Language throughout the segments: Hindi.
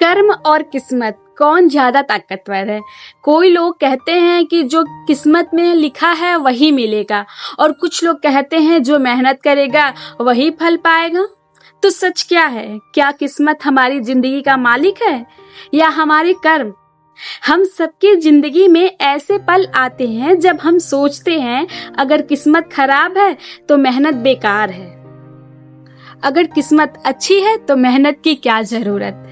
कर्म और किस्मत कौन ज्यादा ताकतवर है। कोई लोग कहते हैं कि जो किस्मत में लिखा है वही मिलेगा, और कुछ लोग कहते हैं जो मेहनत करेगा वही फल पाएगा। तो सच क्या है? क्या किस्मत हमारी जिंदगी का मालिक है या हमारे कर्म? हम सबकी जिंदगी में ऐसे पल आते हैं जब हम सोचते हैं अगर किस्मत खराब है तो मेहनत बेकार है, अगर किस्मत अच्छी है तो मेहनत की क्या जरूरत है।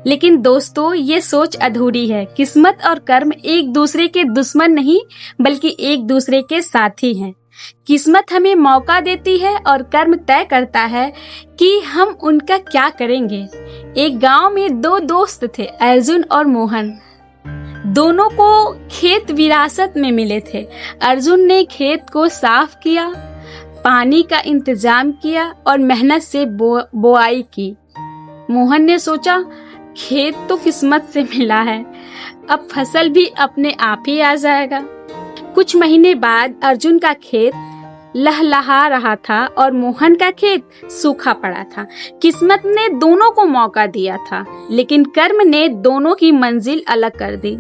लेकिन दोस्तों, ये सोच अधूरी है। किस्मत और कर्म एक दूसरे के दुश्मन नहीं बल्कि एक दूसरे के साथी हैं। किस्मत हमें मौका देती है और कर्म तय करता है कि हम उनका क्या करेंगे। एक गांव में दो दोस्त थे, अर्जुन और मोहन। दोनों को खेत विरासत में मिले थे। अर्जुन ने खेत को साफ किया, पानी का इंतजाम किया और मेहनत से बुआई की। मोहन ने सोचा, खेत तो किस्मत से मिला है, अब फसल भी अपने आप ही आ जाएगा। कुछ महीने बाद अर्जुन का खेत लहलहा रहा था और मोहन का खेत सूखा पड़ा था। किस्मत ने दोनों को मौका दिया था, लेकिन कर्म ने दोनों की मंजिल अलग कर दी।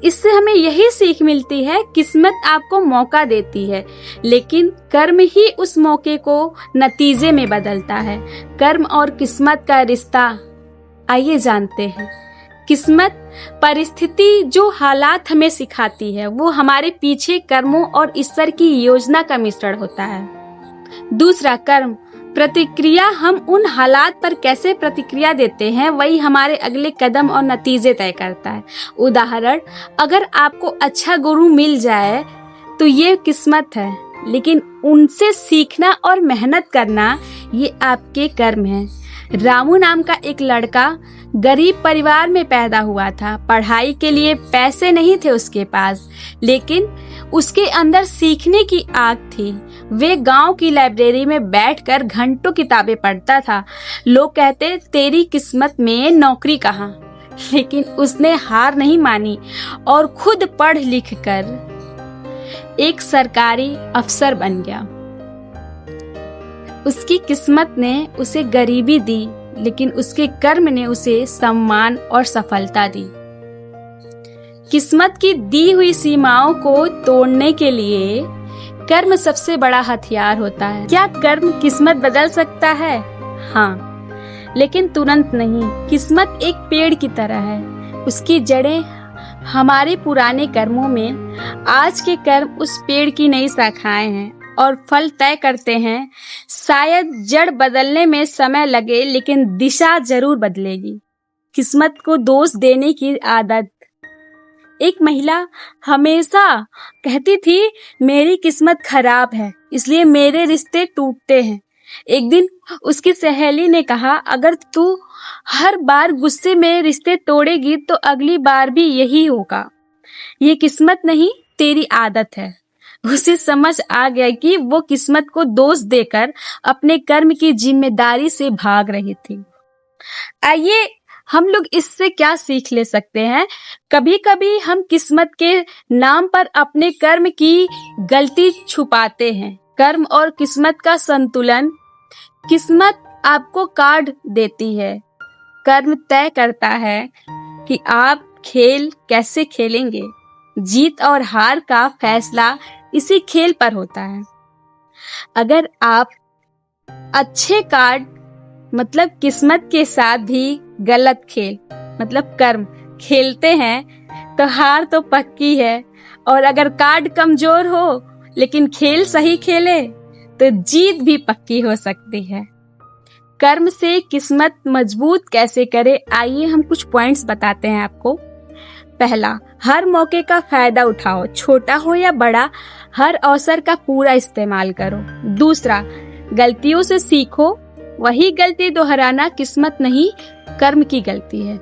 इससे हमें यही सीख मिलती है, किस्मत आपको मौका देती है, लेकिन कर्म ही उस मौके को नतीजे में बदलता है। कर्म और किस्मत का रिश्ता आइए जानते हैं। किस्मत परिस्थिति जो हालात हमें सिखाती है, वो हमारे पीछे कर्मों और ईश्वर की योजना का मिश्रण होता है। दूसरा, कर्म प्रतिक्रिया, हम उन हालात पर कैसे प्रतिक्रिया देते हैं वही हमारे अगले कदम और नतीजे तय करता है। उदाहरण, अगर आपको अच्छा गुरु मिल जाए तो ये किस्मत है, लेकिन उनसे सीखना और मेहनत करना ये आपके कर्म है। रामू नाम का एक लड़का गरीब परिवार में पैदा हुआ था। पढ़ाई के लिए पैसे नहीं थे उसके पास, लेकिन उसके अंदर सीखने की आग थी। वे गांव की लाइब्रेरी में बैठकर घंटों किताबें पढ़ता था। लोग कहते, तेरी किस्मत में नौकरी कहाँ? लेकिन उसने हार नहीं मानी और खुद पढ़ लिख कर एक सरकारी अफसर बन गया। उसकी किस्मत ने उसे गरीबी दी, लेकिन उसके कर्म ने उसे सम्मान और सफलता दी। किस्मत की दी हुई सीमाओं को तोड़ने के लिए कर्म सबसे बड़ा हथियार होता है। क्या कर्म किस्मत बदल सकता है? हाँ, लेकिन तुरंत नहीं। किस्मत एक पेड़ की तरह है, उसकी जड़ें हमारे पुराने कर्मों में, आज के कर्म उस पेड़ की नई शाखाएं हैं और फल तय करते हैं। शायद जड़ बदलने में समय लगे, लेकिन दिशा जरूर बदलेगी। किस्मत को दोष देने की आदत। एक महिला हमेशा कहती थी, मेरी किस्मत खराब है इसलिए मेरे रिश्ते टूटते हैं। एक दिन उसकी सहेली ने कहा, अगर तू हर बार गुस्से में रिश्ते तोड़ेगी तो अगली बार भी यही होगा। ये किस्मत नहीं, तेरी आदत है। उसे समझ आ गया कि वो किस्मत को दोष देकर अपने कर्म की जिम्मेदारी से भाग रही थी। आइए हम लोग इससे क्या सीख ले सकते हैं? कभी कभी हम किस्मत के नाम पर अपने कर्म की गलती छुपाते हैं। कर्म और किस्मत का संतुलन। किस्मत आपको कार्ड देती है, कर्म तय करता है कि आप खेल कैसे खेलेंगे। जीत और हार का फैसला इसी खेल पर होता है। अगर आप अच्छे कार्ड मतलब किस्मत के साथ भी गलत खेल मतलब कर्म खेलते हैं तो हार तो पक्की है, और अगर कार्ड कमजोर हो लेकिन खेल सही खेले तो जीत भी पक्की हो सकती है। कर्म से किस्मत मजबूत कैसे करे, आइए हम कुछ पॉइंट्स बताते हैं आपको। पहला, हर मौके का फायदा उठाओ, छोटा हो या बड़ा, हर अवसर का पूरा इस्तेमाल करो। दूसरा, गलतियों से सीखो, वही गलती दोहराना किस्मत नहीं कर्म की गलती है।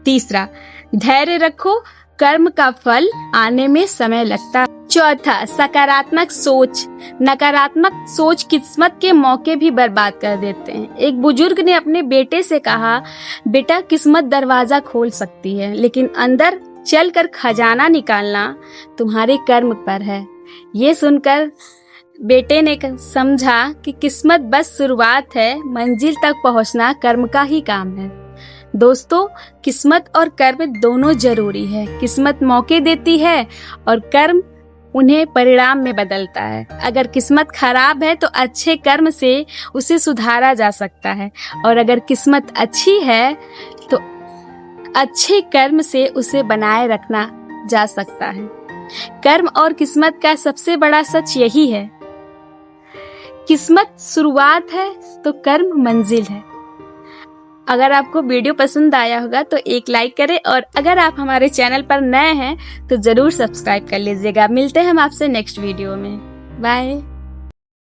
तीसरा, धैर्य रखो, कर्म का फल आने में समय लगता है। चौथा, सकारात्मक सोच, नकारात्मक सोच किस्मत के मौके भी बर्बाद कर देते हैं। एक बुजुर्ग ने अपने बेटे से कहा, बेटा किस्मत दरवाजा खोल सकती है, लेकिन अंदर चलकर खजाना निकालना तुम्हारे कर्म पर है। ये सुनकर बेटे ने समझा कि किस्मत बस शुरुआत है, मंजिल तक पहुंचना कर्म का ही काम है। दोस्तों, किस्मत और कर्म दोनों जरूरी है। किस्मत मौके देती है और कर्म उन्हें परिणाम में बदलता है। अगर किस्मत खराब है तो अच्छे कर्म से उसे सुधारा जा सकता है, और अगर किस्मत अच्छी है तो अच्छे कर्म से उसे बनाए रखना जा सकता है। कर्म और किस्मत का सबसे बड़ा सच यही है, किस्मत शुरुआत है तो कर्म मंजिल है। अगर आपको वीडियो पसंद आया होगा तो एक लाइक करें, और अगर आप हमारे चैनल पर नए हैं तो जरूर सब्सक्राइब कर लीजिएगा। मिलते हैं हम आपसे नेक्स्ट वीडियो में। बाय।